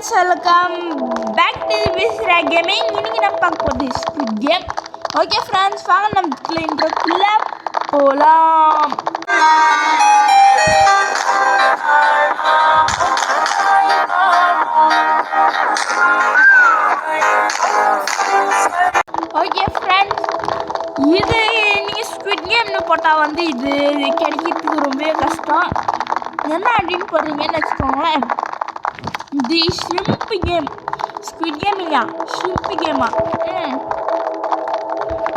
friends, welcome back to Visra Gaming. இன்னைக்கு நம்ம பார்க்க போறது ஸ்குவிட் கேம். ஓகே ஃப்ரெண்ட்ஸ், வாங்க நம்ம இன்ட்ரோக்குள்ள போலாம். ஓகே ஃப்ரெண்ட்ஸ், இது நீங்கள் ஸ்குவிட் கேம்னு போட்டால் வந்து இது கிடைக்கிறதுக்கு ரொம்பவே கஷ்டம். என்ன அப்படின்னு போடுறீங்கன்னு வச்சுக்கோங்களேன். தி ஷ்ரிம்ப் கேம், ஸ்குவிட் கேம் இல்லையா, ஷ்ரிம்ப் கேமா.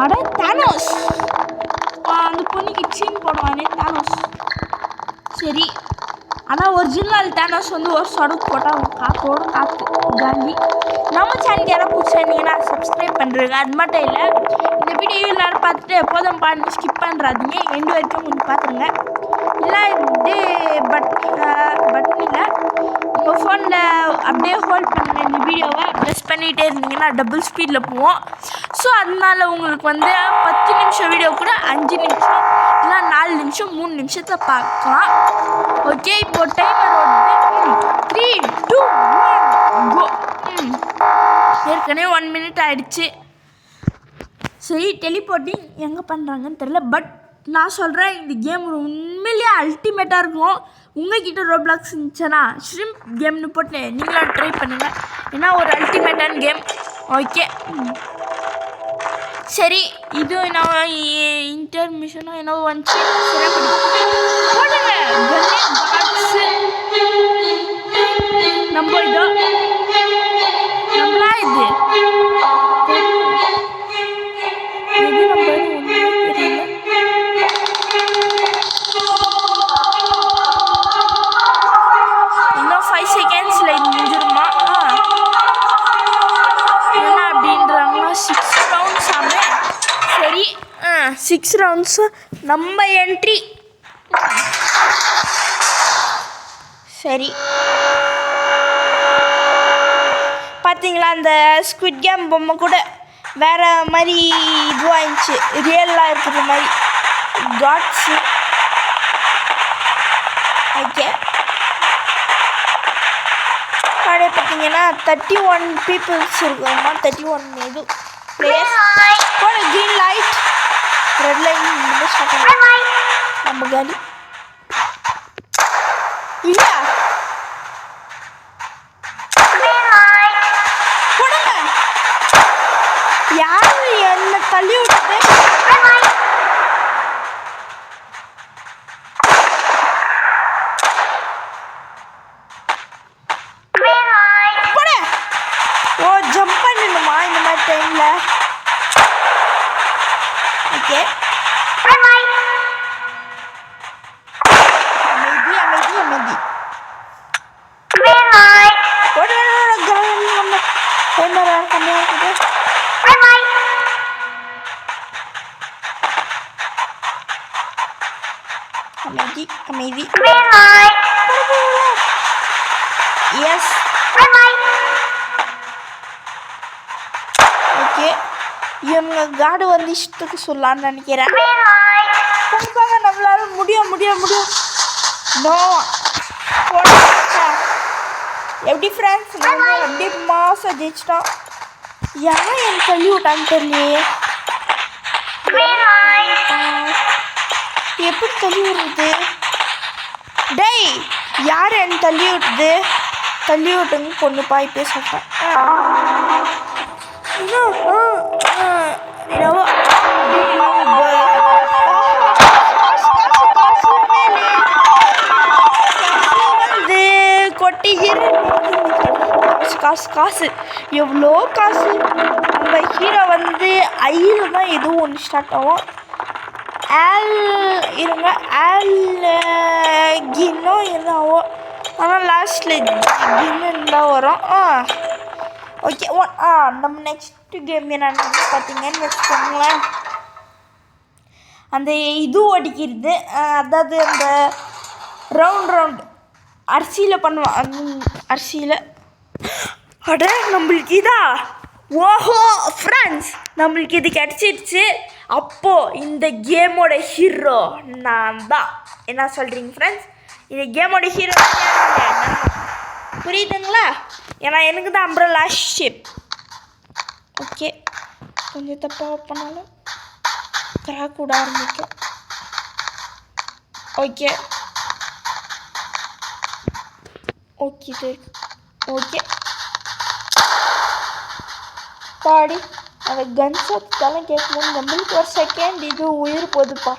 அட தானோஸ், அந்த பொண்ணுக்கு சீன் போடுவானே தானோஸ். சரி, ஆனால் ஒரிஜினல் தானோஸ் வந்து ஒரு சொடக்கு போட்டால் காத்தோடு காற்று காலி. நம்ம சேனல் யாரும் பிடிச்சிருந்தீங்கன்னா சப்ஸ்கிரைப் பண்ணுறேங்க. அது மட்டும் இல்லை, இந்த வீடியோ எல்லாரும் பார்த்துட்டு எப்போதும் பாருங்க, ஸ்கிப் பண்ணுறாதீங்க, எண்டு வரைக்கும் கொஞ்சம் பார்த்துருங்க. இல்லை இது பட்டன் இல்லை, உங்கள் ஃபோனில் அப்படியே ஹோல்ட் பண்ணுங்க. இந்த வீடியோவை ப்ரெஸ் பண்ணிகிட்டே இருந்தீங்கன்னா டபுள் ஸ்பீடில் போவோம். ஸோ அதனால உங்களுக்கு வந்து 10 நிமிஷம் வீடியோ கூட 5 நிமிஷம் இல்லை 4 நிமிஷம் 3 நிமிஷத்தில் பார்க்கலாம். ஓகே, இப்போ டைமர் ஓடுது. 3, 2, 1 கோ. ஏற்கனவே 1 மினிட் ஆகிடுச்சு. சரி, டெலிபோர்ட்டிங் எங்கே பண்ணுறாங்கன்னு தெரில. பட் நான் சொல்கிறேன், இந்த கேம் உண்மையிலேயே அல்டிமேட்டாக இருக்கும். உங்கள்கிட்ட ரோப்ளாக்ஸ் இருந்துச்சுன்னா ஷ்ரிம்ப் கேம்னு போட்டு நீங்களும் ட்ரை பண்ணுங்கள். ஏன்னா ஒரு அல்டிமேட்டான கேம். ஓகே சரி, இது நான் இன்டர்மிஷனாக என்ன வந்துச்சு போடுங்க. நம்ம இதோ நம்மளா இது நம்ம ஒன்றுமே தெரியல. இன்னும் 5 செகண்ட்ஸில் இது முடிஞ்சிருமா? என்ன அப்படின்றாங்களா? 6 ரவுண்ட்ஸ் ஆமே. சரி, 6 ரவுண்ட்ஸு நம்ம என்ட்ரி. சரி, பார்த்தீங்களா, அந்த ஸ்குவிட் கேம் பொம்மை கூட வேறு மாதிரி இதுவாகிடுச்சு, ரியலாக இருக்கிற மாதிரி காட்ஸு. ஓகே, அப்படியே பார்த்தீங்கன்னா 31 பீப்புள்ஸ் இருக்குமா, 31 இது players. Green light, red light நம்ம காலி இல்லையா? போடுங்க. யாரு என்ன தள்ளி விட்டுது? போடு. ஓ, ஜம்ப் பண்ணணுமா இந்த மாதிரி டைமில்? ஓகே, அமைதி அமைதி அமைதி. கம்மியாக இருக்குது. அமைதி அமைதி. Yes, okay. இவங்க காடு வந்து இஷ்டத்துக்கு சொல்லலான்னு நினைக்கிறேன். கண்டிப்பாக நம்மளால முடியும் முடியும் முடியும். நோ, எப்படி ஃப்ரெண்ட்ஸ், நாங்கள் அப்படியே மாதம் ஜெயிச்சிட்டோம். யாரும் எனக்கு தள்ளி விட்டான்னு தெரியலையே. எப்படி தள்ளி விடுறது? டேய், யார் என்ன தள்ளி விட்டுது? தள்ளி விட்டுங்க பொண்ணுப்பா, இப்பே சொல்லிட்டேன். வந்து கொட்டிக்கிற காசு காசு எவ்வளோ காசு. நம்ம ஹீரோ வந்து ஐயில் தான் எதுவும் ஒன்று ஸ்டார்ட் ஆகும். இருங்க, கின்னும் இருந்தாவும், ஆனால் லாஸ்ட்டில் கின்னு இருந்தால் வரும். ஓகே, நம்ம நெக்ஸ்ட் கேம் என்னன்னு பார்த்தீங்கன்னு வச்சுக்கோங்களேன். அந்த இது ஓடிக்கிறது, அதாவது அந்த ரவுண்ட் அரிசியில் பண்ணுவான். அரிசியில் அட நம்மளுக்கு இதா. ஓஹோ ஃப்ரெண்ட்ஸ், நம்மளுக்கு இது கிடச்சிருச்சு. அப்போது இந்த கேமோட ஹீரோ நான் தான். என்ன சொல்கிறீங்க ஃப்ரெண்ட்ஸ்? இந்த கேமோட ஹீரோ புரியுதுங்களா? ஏன்னா எனக்கு தான் அம்ப்ரெல்லா ஷேப். ஓகே, கொஞ்சம் தப்பாக பண்ணாலும் கிராக் விட ஆரம்பிக்கும். ஓகே ஓகே ஓகே பாடி அந்த கன் சத்தெல்லாம் கேட்கும்போது நம்மளுக்கு ஒரு செகண்ட் இது உயிர் போகுதுப்பா.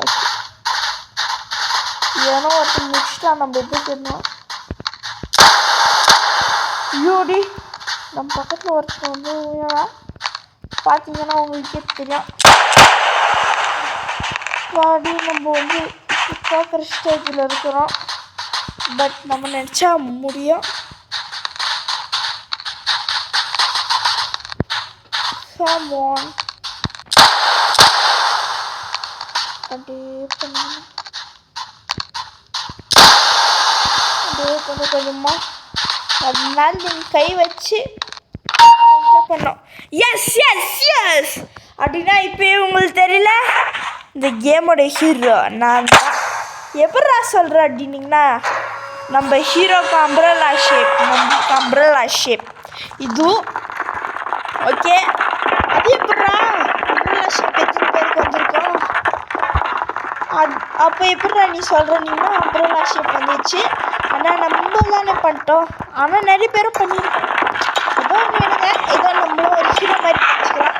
ஓகே, ஏன்னா ஒருத்தர் முடிச்சுட்டா நம்ம எப்படி தெரியும்? யூடி நம்ம பக்கத்தில் ஒருத்தர் வந்து பார்த்தீங்கன்னா உங்களுக்கே தெரியும். பாடி நம்ம வந்து பார்க்குற ஸ்டேஜில் இருக்கிறோம். பட் நம்ம நினச்சா முடியும். Come on. அப்படியே கொஞ்சம் கொஞ்சமாக அதனால நீங்கள் கை வச்சு பண்ணோம். எஸ் எஸ் எஸ் அப்படின்னா இப்போயே உங்களுக்கு தெரியல, இந்த கேமோட ஹீரோ நான் தான். எப்படா சொல்கிறேன் அப்படின்னீங்கன்னா, நம்ம ஹீரோக்கு அம்ப்ரெல்லா ஷேப், நம்மளுக்கு அம்ப்ரெல்லா ஷேப் இது. ஓகே, அது எப்படா அம்ப்ரெல்லா ஷேப் எத்தனை பேருக்கு வந்திருக்கோம்? அப்போ எப்படா நீ சொல்கிறீங்கன்னா அம்ப்ரெல்லா ஷேப் வந்துச்சு. ஆனால் நம்ம தானே பண்ணிட்டோம். ஆனால் நிறைய பேரும் பண்ணியிருக்கோம். ஏதோ வேணுங்க, ஏதோ நம்மளும் ஒரு ஹீரோ மாதிரி வச்சுக்கலாம்.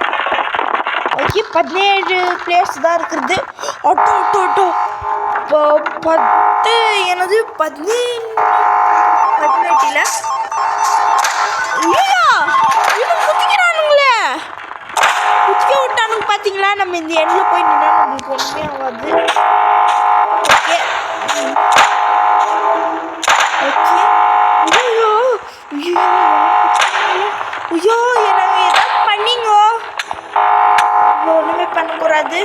ஓகே, 17 பிளேயர்ஸ் தான் இருக்கிறது. ஆட்டோ ஆட்டோ ஆட்டோ இப்போ 10 எனது 18 இல்லை இல்லையா? இன்னும் குத்திக்கிறானுங்களே, குத்திக்க விட்டானுங்க. பார்த்தீங்களா, நம்ம இந்த எண்ணில் போய் நின்னா நம்மளுக்கு ஒன்றுமே ஆகாது. ஓகே ஓகே ஐயோ ஐயோ ஐயோ எனக்கு ஏதாவது பண்ணிங்க, ஒன்றுமே பண்ணக்கூடாது.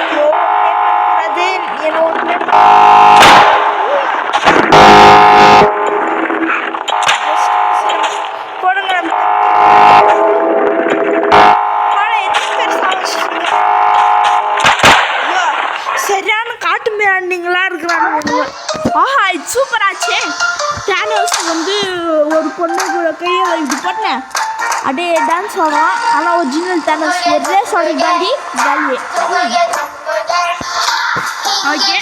ஐயோ ஒன்றுமே பண்ணக்கூடாது, என்ன ஒன்றுமே போடுங்க. சரியான காட்டு மிராண்டிங்களா இருக்கிறாங்க. ஆஹா, இது சூப்பராச்சே. டேனோஸ் வந்து ஒரு பொண்ணு கூட கையில் இது பண்ணேன், அப்படியே டான்ஸ் ஆடும். ஆனால் ஒரிஜினல் டேனோஸ் ஒரே சொல்லி தாண்டி ஜாலியே. ஓகே,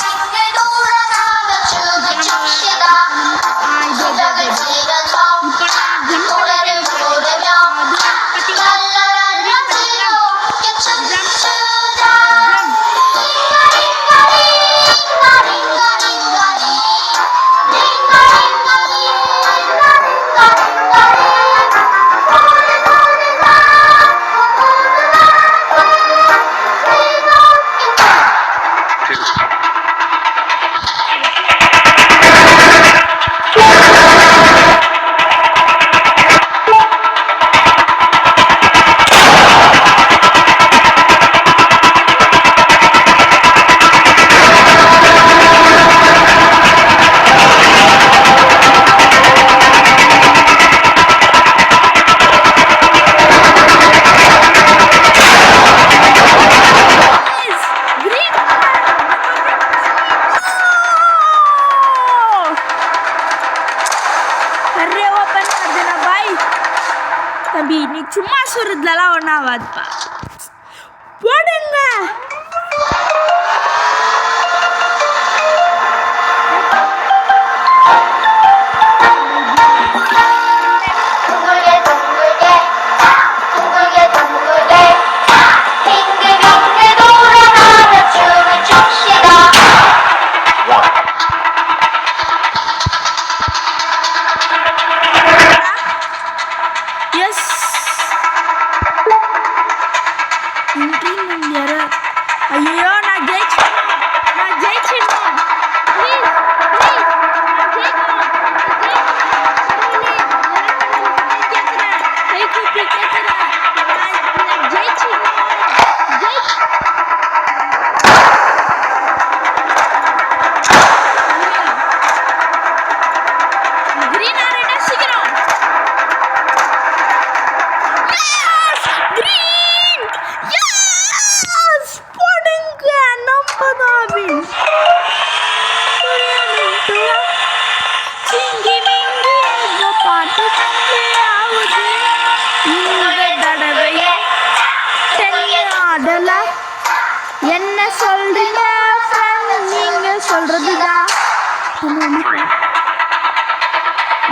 தம்பி நீ சும்மா சொல்றதுலாம் ஒன்றாவாதுப்பா, போடுங்க.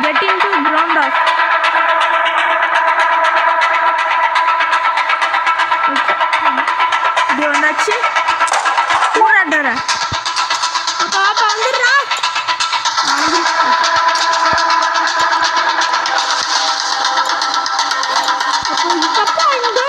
Get into ground off. இது வந்தாச்சு. போராடுற பாப்பா வந்துடுறா. அப்பா இங்க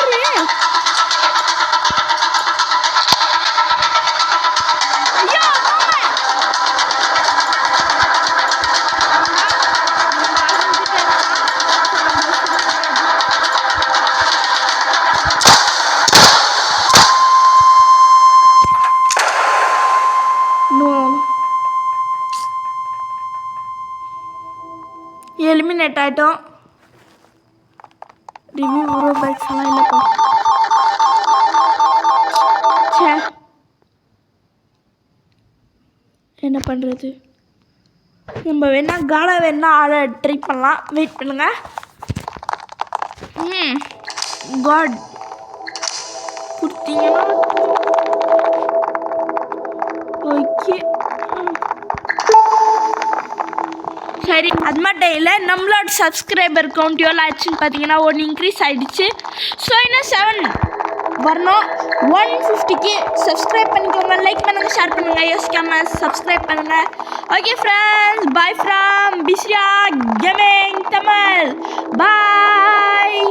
எலிமினேட் ஆகிட்டோம். ரிவ்யூ ப்ரோ பைக்ஸ் எல்லாம் இல்லைப்பா. சே என்ன பண்ணுறது? நம்ம வேணா காலை வேணா ஆட ட்ரை பண்ணலாம். வெயிட் பண்ணுங்க. காட் கொடுத்தீங்கன்னா ஓகே. சரி, அது மட்டும் இல்லை, நம்மளோட சப்ஸ்கிரைபர் கவுண்ட் எவ்வளோ ஆச்சுன்னு பார்த்தீங்கன்னா 1 இன்க்ரீஸ் ஆகிடுச்சு. ஸோ இன்னும் 7 வரணும். 150க்கு சப்ஸ்கிரைப் பண்ணிக்கோங்க, லைக் பண்ணுங்கள், ஷேர் பண்ணுங்கள், யோசிக்காமல் சப்ஸ்கிரைப் பண்ணுங்கள். ஓகே ஃப்ரெண்ட்ஸ், பாய் ஃப்ரம் பிஸ்ரியா கேமிங் தமிழ். பாய்.